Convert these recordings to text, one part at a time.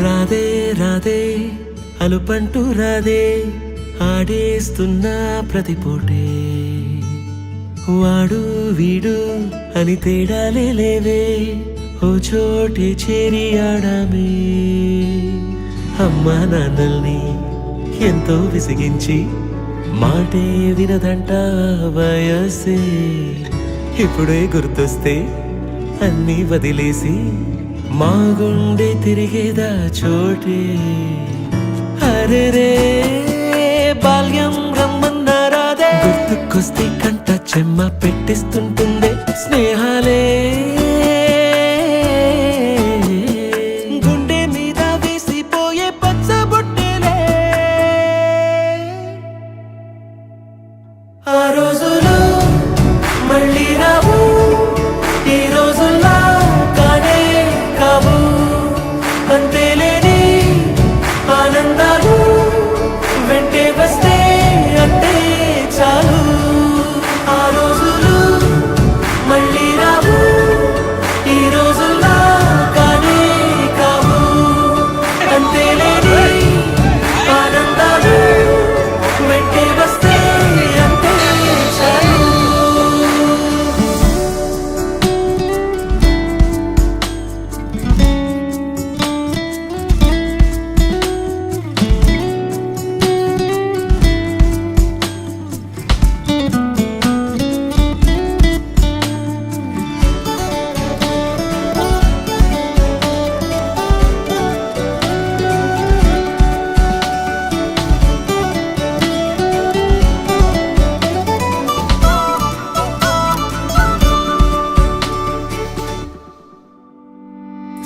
రాదే రాదే అలుపంటూ రాదే ఆడేస్తున్నా ప్రతి పూటే వాడు వీడు అని తేడాలే లేవే ఓ చోటే చేరి ఆడామే అమ్మా నాన్నల్ని ఎంతో విసిగించి మాటే వినదంట వయసే ఇప్పుడే గుర్తొస్తే అన్నీ వదిలేసి మా గుండె తిరిగేదా చోటే అరెరే బాల్యం రమ్మన్నారాదే గుర్తుకొస్తే కంట చెమ్మ పెట్టిస్తుంటుందే స్నేహాలే గుండె మీద వేసిపోయే పచ్చబొట్టెలే ఆ రోజులు మళ్ళీ రావు ఈ రోజుల్లా కానే కావు అంతేలేని ఆనందాలు వెంటే వస్తే అంటే చాలు ఆ రోజులు మళ్ళీ రావు ఈ రోజుల్లా కానే కావు అంతేలేని ఆనందాలు వెంటే వస్తే అంటే చాలు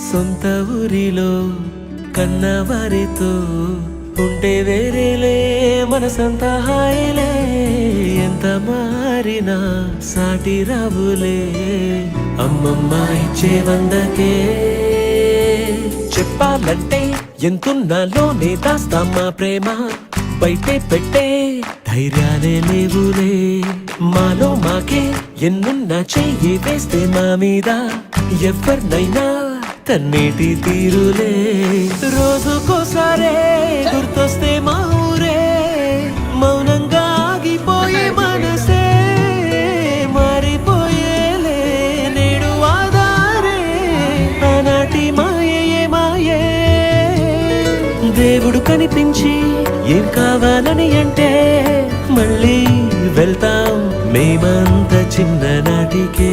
సొంత ఊరిలో కన్నవారితో ఉంటే వేరేలే మనసంత హాయిలే ఎంత మారినా సాటి రావులే అమ్మమ్మ ఇచ్చే వందకే చెప్పాలంటే ఎంతున్నాలోనే దాస్తామా ప్రేమ బయటే పెట్టే ధైర్యాలే లేవులే మాలో మాకే ఎన్నున్నా చెయ్యి వేస్తే మా మీద ఎవరినైనా తన్నేటి తీరులే రోజుకోసారే గుర్తొస్తే మా ఊరే మౌనంగా ఆగిపోయే మనసే మారిపోయేలే నేడు ఆధారే ఆనాటి మాయే మాయే దేవుడు కనిపించి ఏం కావాలని అంటే మళ్ళీ వెళ్తాం మేమంత చిన్ననాటికే